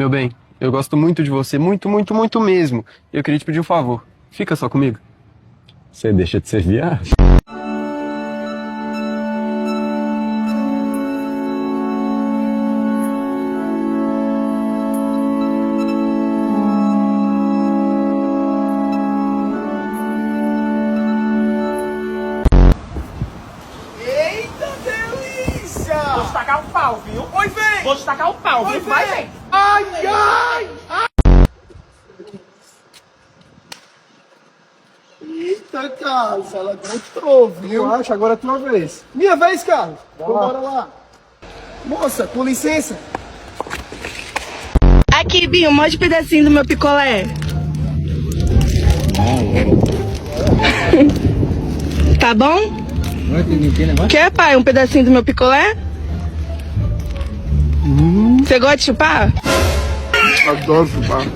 Meu bem, eu gosto muito de você, muito, muito, muito mesmo. Eu queria te pedir um favor. Fica só comigo. Você deixa de ser viado? Eita delícia! Vou te tacar o pau, viu? Oi, vem! Vou te tacar o pau, Oi, viu? Vai, vem! vem. Ai, ai! Eita, Carlos, ela gostou, viu? Eu acho, agora é tua vez. Minha vez, Carlos. Então bora lá. Moça, com licença. Aqui, Binho, mostra um pedacinho do meu picolé. Tá bom? Quer, pai, um pedacinho do meu picolé? Você gosta de chupar? Adoro chupar.